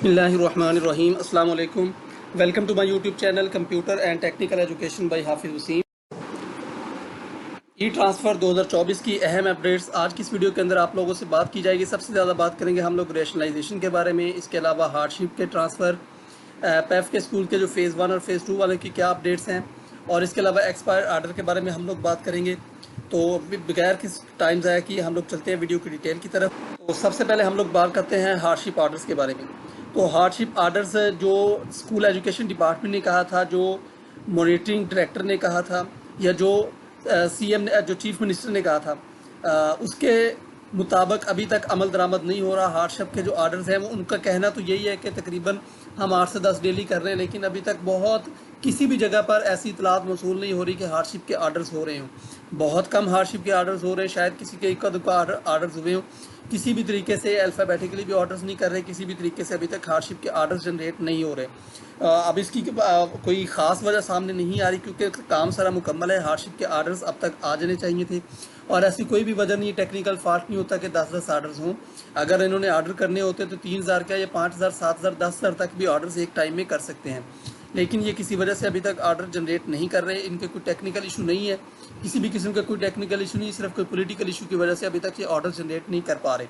बिस्मिल्लाहिर्रहमानिर्रहीम अस्सलाम वालेकुम। Welcome to my YouTube channel computer and technical education by Hafiz Wasim. E transfer 2024 की अहम अपडेट्स आज की इस वीडियो के अंदर आप लोगों से बात की जाएगी। सबसे ज़्यादा बात करेंगे हम लोग रैशनलाइजेशन के बारे में, इसके अलावा हार्डशिप के ट्रांसफ़र, पैफ के स्कूल के जो फ़ेज़ 1 और फ़ेज़ 2 वाले की क्या अपडेट्स हैं, और इसके अलावा एक्सपायर आर्डर के बारे में हम लोग बात करेंगे। तो बगैर किस टाइम ज़ाया कि हम लोग चलते हैं वीडियो की डिटेल की तरफ। तो सबसे पहले हम लोग बात करते हैं हार्डशिप आर्डर्स के बारे में। तो हार्डशिप आर्डर्स जो स्कूल एजुकेशन डिपार्टमेंट ने कहा था, जो मॉनिटरिंग डायरेक्टर ने कहा था, या जो सीएम ने, जो चीफ मिनिस्टर ने कहा था, उसके मुताबिक अभी तक अमल दरामद नहीं हो रहा। हार्डशिप के जो आर्डर्स हैं वो उनका कहना तो यही है कि तकरीबन हम 8 से 10 डेली कर रहे हैं, लेकिन अभी तक बहुत किसी भी जगह पर ऐसी इतलात मौसूल नहीं हो रही कि हार्डशिप के आर्डर्स हो रहे हों। बहुत कम हार्डशिप के आर्डर्स हो रहे हैं, शायद किसी के इक्का दुक्का आर्डर्स हुए हों। किसी भी तरीके से अल्फ़ाबेटिकली भी ऑर्डर्स नहीं कर रहे, किसी भी तरीके से अभी तक हार्डशिप के आर्डर्स जनरेट नहीं हो रहे। अब इसकी कोई ख़ास वजह सामने नहीं आ रही, क्योंकि काम सारा मुकम्मल है। हार्डशिप के आर्डर्स अब तक आ जाने चाहिए थे, और ऐसी कोई भी वजह नहीं, टेक्निकल फॉल्ट नहीं होता कि 10-10 आर्डर्स हों। अगर इन्होंने आर्डर करने होते तो 3000 का या 5000, 7000, 10,000 तक भी ऑर्डर्स एक टाइम में कर सकते हैं, लेकिन ये किसी वजह से अभी तक आर्डर जनरेट नहीं कर रहे। इनके कोई टेक्निकल इशू नहीं है, किसी भी किस्म का कोई टेक्निकल इशू नहीं, सिर्फ कोई पॉलिटिकल इशू की वजह से अभी तक ये ऑर्डर जनरेट नहीं कर पा रहे।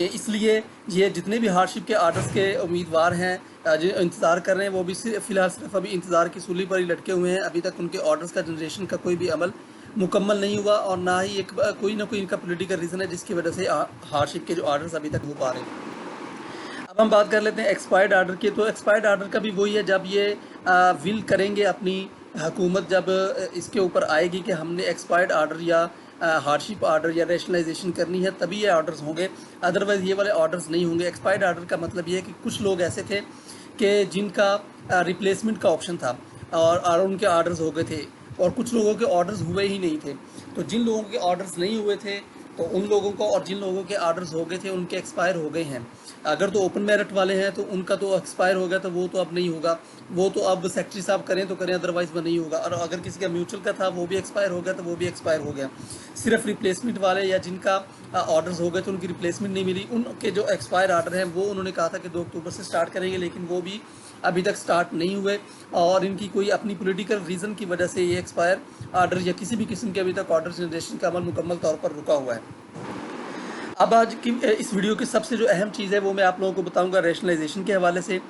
ये इसलिए ये जितने भी हार्डशिप के आर्डर्स के उम्मीदवार हैं, जो इंतज़ार कर रहे हैं, वो भी फ़िलहाल सिर्फ अभी इंतज़ार की सूली पर ही लटके हुए हैं। अभी तक उनके ऑर्डर्स का जनरेशन का कोई भी अमल मुकम्मल नहीं हुआ, और ना ही एक कोई ना कोई इनका पॉलिटिकल रीज़न है जिसकी वजह से हार्डशिप के जो आर्डर्स अभी तक हो पा रहे हैं। अब हम बात कर लेते हैं एक्सपायर्ड आर्डर की। तो एक्सपायर्ड आर्डर का भी वही है, जब ये विल करेंगे अपनी हुकूमत, जब इसके ऊपर आएगी कि हमने एक्सपायर्ड आर्डर या हार्डशिप आर्डर या रैशनलाइजेशन करनी है, तभी ये ऑर्डर्स होंगे, अदरवाइज़ ये वाले ऑर्डर्स नहीं होंगे। एक्सपायर्ड आर्डर का मतलब ये है कि कुछ लोग ऐसे थे कि जिनका रिप्लेसमेंट का ऑप्शन था, और उनके ऑर्डर्स हो गए थे, और कुछ लोगों के ऑर्डर्स हुए ही नहीं थे। तो जिन लोगों के ऑर्डर्स नहीं हुए थे, तो उन लोगों को, और जिन लोगों के ऑर्डर्स हो गए थे उनके एक्सपायर हो गए हैं। अगर तो ओपन मेरिट वाले हैं तो उनका तो एक्सपायर हो गया, तो वो तो अब नहीं होगा, वो तो अब सेक्रेटरी साहब करें तो करें, अदरवाइज वो नहीं होगा। और अगर किसी का म्यूचुअल का था वो भी एक्सपायर हो गया, तो वो भी एक्सपायर हो गया। सिर्फ रिप्लेसमेंट वाले या जिनका ऑर्डर्स हो गए तो उनकी रिप्लेसमेंट नहीं मिली, उनके जो एक्सपायर आर्डर हैं वो उन्होंने कहा था कि 2 अक्टूबर से स्टार्ट करेंगे, लेकिन वो भी अभी तक स्टार्ट नहीं हुए, और इनकी कोई अपनी पॉलिटिकल रीज़न की वजह से ये एक्सपायर आर्डर या किसी भी किस्म के अभी तक ऑर्डर जनरेशन का अमल मुकम्मल तौर पर रुका हुआ है। अब आज की इस वीडियो की सबसे जो अहम चीज़ है वो मैं आप लोगों को बताऊंगा रैशनलाइजेशन के हवाले से।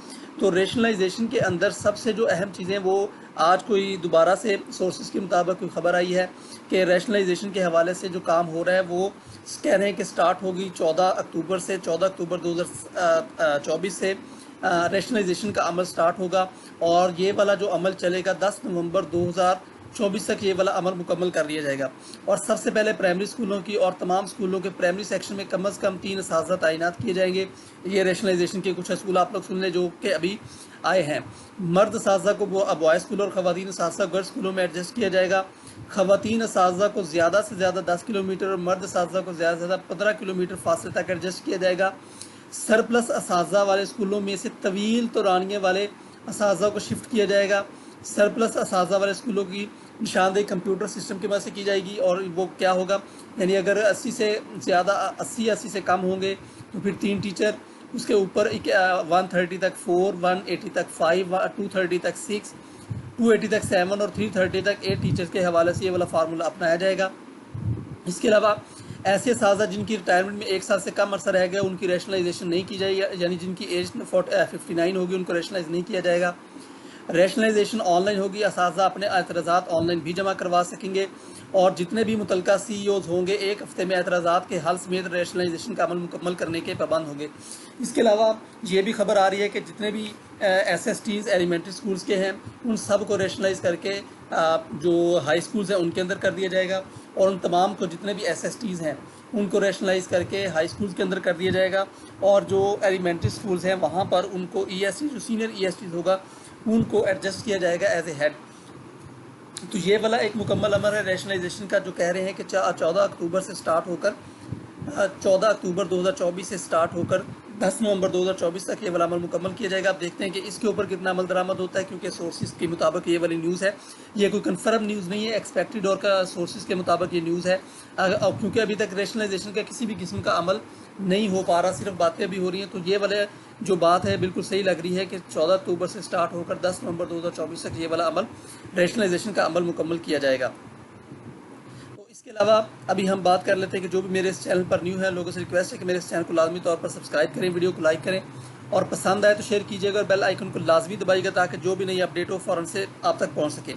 तो रैशनलाइजेशन के अंदर सबसे जो अहम चीज़ें, वो आज कोई दोबारा से सोर्सेज के मुताबिक कोई ख़बर आई है कि रैशनलाइजेशन के हवाले से जो काम हो रहा है वो कह रहे हैं कि स्टार्ट होगी 14 अक्टूबर से। 14 अक्टूबर 2024 से रैशनलाइजेशन का अमल स्टार्ट होगा, और ये वाला जो अमल चलेगा 10 नवंबर 2024 तक ये वाला अमल मुकम्मल कर लिया जाएगा। और सबसे पहले प्राइमरी स्कूलों की और तमाम स्कूलों के प्राइमरी सेक्शन में कम अज़ कम 3 असातिज़ा तैनात किए जाएंगे। ये रैशनलाइजेशन के कुछ स्कूल आप लोग सुन लें जो कि अभी आए हैं। मर्द असातिज़ा को बॉयज़ स्कूल और ख़वातीन असातिज़ा गर्ल्स स्कूलों में एडजस्ट किया जाएगा। ख़वातीन असातिज़ा को ज़्यादा से ज़्यादा 10 किलोमीटर और मर्द असातिज़ा को ज़्यादा से ज़्यादा 15 किलोमीटर फासले तक एडजस्ट किया जाएगा। सरप्लस असातिज़ा वाले स्कूलों में से तवील तौरानिए वाले असातिज़ा को शिफ्ट किया जाएगा। सरप्लस असातिज़ा वाले स्कूलों की निशानदेही कंप्यूटर सिस्टम की मदद से की जाएगी। और वो क्या होगा, यानी अगर 80 से ज़्यादा 80 से कम होंगे तो फिर 3 टीचर, उसके ऊपर 130 तक 4, 180 तक 5, 230 तक 6, 280 तक 7 और 330 तक 8 टीचर्स के हवाले से ये वाला फार्मूला अपनाया जाएगा। इसके अलावा ऐसे असातिज़ा जिनकी रिटायरमेंट में 1 साल से कम अरसा रह गया उनकी रैशनलाइजेशन नहीं की जाएगी, यानी जिनकी एज 59 होगी उनको रैशनलाइज नहीं किया जाएगा। रैशनलाइजेशन ऑनलाइन होगी, असातिज़ा अपने एतराज़ात ऑनलाइन भी जमा करवा सकेंगे, और जितने भी मुतलका CEOs होंगे 1 हफ्ते में एतराज़ात के हल समेत रैशनलाइजेशन का अमल मुकम्मल करने के पाबंद होंगे। इसके अलावा ये भी खबर आ रही है कि जितने भी SSTs एलिमेंट्री स्कूल्स के हैं उन सब को रैशनलाइज करके जो हाई स्कूल्स हैं उनके अंदर कर दिया जाएगा, और उन तमाम को जितने भी SSTs हैं उनको रैशनलाइज करके हाई स्कूल्स के अंदर कर दिया जाएगा, और जो एलिमेंट्री स्कूल्स हैं वहाँ पर उनको EST जो सीनियर ESTs होगा उनको एडजस्ट किया जाएगा एज ए हेड। तो ये वाला एक मुकम्मल अमल है रैशनलाइजेशन का, जो कह रहे हैं कि 14 अक्टूबर से स्टार्ट होकर 14 अक्टूबर 2024 से स्टार्ट होकर 10 नवंबर 2024 तक ये वाला अमल मुकम्मल किया जाएगा। आप देखते हैं कि इसके ऊपर कितना अमल दरामद होता है, क्योंकि सोर्सेज के मुताबिक ये वाली न्यूज़ है, ये कोई कंफर्म न्यूज़ नहीं है, एक्सपेक्टेड और का सोर्सेज के मुताबिक ये न्यूज़ है। क्योंकि अभी तक रैशनलाइजेशन का किसी भी किस्म का अमल नहीं हो पा रहा, सिर्फ बातें भी हो रही हैं। तो ये वाले जो बात है बिल्कुल सही लग रही है कि 14 अक्टूबर से स्टार्ट होकर 10 नवंबर 2024 तक ये वाला अमल, रैशनलाइजेशन का अमल मुकम्मल किया जाएगा। तो इसके अलावा अभी हम बात कर लेते हैं कि जो भी मेरे इस चैनल पर न्यू है, लोगों से रिक्वेस्ट है कि मेरे इस चैनल को लाजमी तौर पर सब्सक्राइब करें, वीडियो को लाइक करें और पसंद आए तो शेयर कीजिएगा और बेल आइकन को लाजमी दबाइएगा ताकि जो भी नई अपडेट हो फ़ौरन से आप तक पहुँच सके।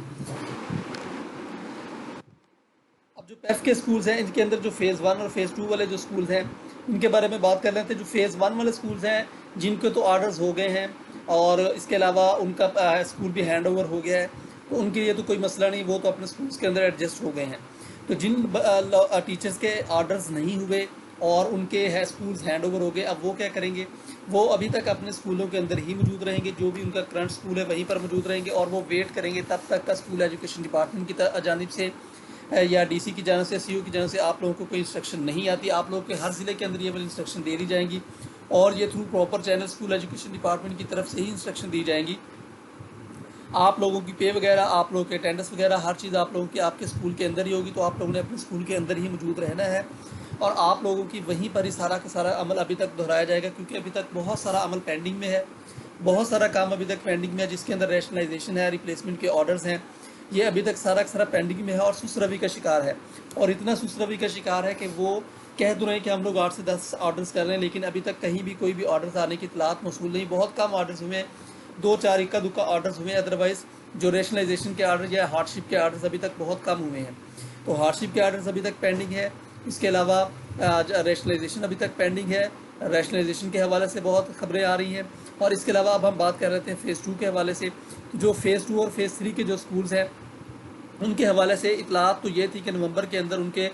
अब जो पेफ के स्कूल्स हैं, इनके अंदर जो फेज़ 1 और फेज़ 2 वाले जो स्कूल्स हैं, इनके बारे में बात कर लेते हैं। जो फेज़ 1 वाले स्कूल्स हैं, जिनके तो ऑर्डर्स हो गए हैं और इसके अलावा उनका स्कूल भी हैंड ओवर हो गया है, तो उनके लिए तो कोई मसला नहीं, वो तो अपने स्कूल्स के अंदर एडजस्ट हो गए हैं। तो जिन टीचर्स के ऑर्डर्स नहीं हुए और उनके है स्कूल्स हैंड ओवर हो गए, अब वो क्या करेंगे? वो अभी तक अपने स्कूलों के अंदर ही मौजूद रहेंगे, जो भी उनका करंट स्कूल है वहीं पर मौजूद रहेंगे और वो वेट करेंगे तब तक का स्कूल एजुकेशन डिपार्टमेंट की जानिब से या डीसी की जानिब से, सीओ की जानिब से आप लोगों को कोई इंस्ट्रक्शन नहीं आती। आप लोगों के हर ज़िले के अंदर ये वाली इंस्ट्रक्शन दे दी जाएंगी और ये through proper channel school education department की तरफ से ही इंस्ट्रक्शन दी जाएंगी। आप लोगों की पे वगैरह, आप लोगों के अटेंडेंस वगैरह, हर चीज़ आप लोगों की आपके स्कूल के अंदर ही होगी। तो आप लोगों ने अपने स्कूल के अंदर ही मौजूद रहना है और आप लोगों की वहीं पर ही सारा का सारा अमल अभी तक दोहराया जाएगा, क्योंकि अभी तक बहुत सारा अमल पेंडिंग में है, बहुत सारा काम अभी तक पेंडिंग में है, जिसके अंदर रैशनलाइजेशन है, रिप्लेसमेंट के ऑर्डर्स हैं, ये अभी तक सारा का सारा पेंडिंग में है और सुसरवी का शिकार है। और इतना सुसरवी का शिकार है कि वो कह तो रहे हैं कि हम लोग 8 से 10 ऑर्डर्स कर रहे हैं, लेकिन अभी तक कहीं भी कोई भी ऑर्डर्स आने की इतलात मौसूल नहीं। बहुत कम ऑर्डर्स हुए हैं, 2-4 इक्का दुक्का ऑर्डर्स हुए हैं, अदरवाइज़ जो रैशनलाइजेशन के ऑर्डर या हार्डशिप के ऑर्डर्स अभी तक बहुत कम हुए हैं। तो हार्डशिप के ऑर्डर्स अभी तक पेंडिंग है, इसके अलावा रैशनलाइजेशन अभी तक पेंडिंग है। रैशनलाइजेशन के हवाले से बहुत खबरें आ रही हैं और इसके अलावा अब हम बात कर रहे थे फ़ेज़ 2 के हवाले से। जो फ़ेज़ 2 और फ़ेज़ 3 के जो स्कूल्स हैं, उनके हवाले से इतलात तो ये थी कि नवंबर के अंदर उनके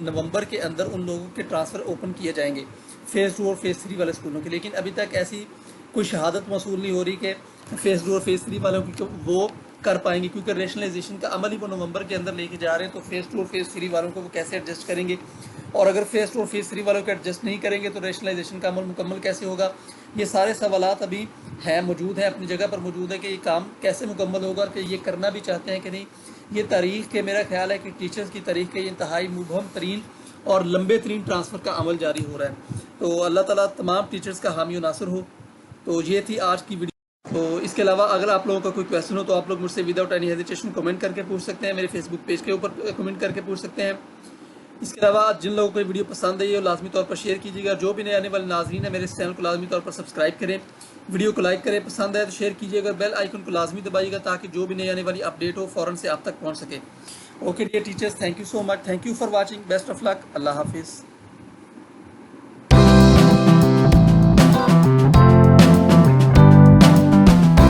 नवंबर के अंदर उन लोगों के ट्रांसफ़र ओपन किए जाएंगे, फ़ेज़ 2 और फ़ेज़ 3 वाले स्कूलों के। लेकिन अभी तक ऐसी कोई शहादत मौसूल नहीं हो रही कि फ़ेज़ 2 और फ़ेज़ 3 वालों की वो कर पाएंगे, क्योंकि रैशनलाइजेशन का अमल ही वो नवंबर के अंदर लेके जा रहे हैं। तो फ़ेज़ 2 और फ़ेज़ 3 वालों को वो कैसे एडजस्ट करेंगे? और अगर फ़ेज़ 2 और फ़ेज़ 3 वालों को एडजस्ट नहीं करेंगे तो रैशनलाइजेशन का अमल मुकम्मल कैसे होगा? ये सारे सवालात अभी हैं, मौजूद हैं, अपनी जगह पर मौजूद है कि ये काम कैसे मुकम्मल होगा, कि ये करना भी चाहते हैं कि नहीं। ये तारीख़ के, मेरा ख्याल है कि टीचर्स की तारीख़ के इंतहाई मुबहम तरीन और लंबे तरीन ट्रांसफ़र का अमल जारी हो रहा है। तो अल्लाह ताला तमाम टीचर्स का हामी व नासिर हो। तो ये थी आज की वीडियो। तो इसके अलावा अगर आप लोगों का कोई क्वेश्चन हो तो आप लोग मुझसे विदाउट एनी हेजिटेशन कमेंट करके पूछ सकते हैं, मेरे फेसबुक पेज के ऊपर कमेंट करके पूछ सकते हैं। इसके अलावा जिन लोगों को वीडियो पसंद आई है वो लाजमी तौर पर शेयर कीजिएगा। जो भी नए आने वाले नाज़रीन है, मेरे इस चैनल को लाजमी तौर पर सब्सक्राइब करें, वीडियो को लाइक करें, पसंद आए तो शेयर कीजिएगा, बेल आइकन को लाजमी दबाइएगा ताकि जो भी नई आने वाली अपडेट हो फ़ौरन से आप तक पहुँच सके। Okay dear teachers, thank you so much, thank you for watching, best of luck, अल्लाह हाफिज़।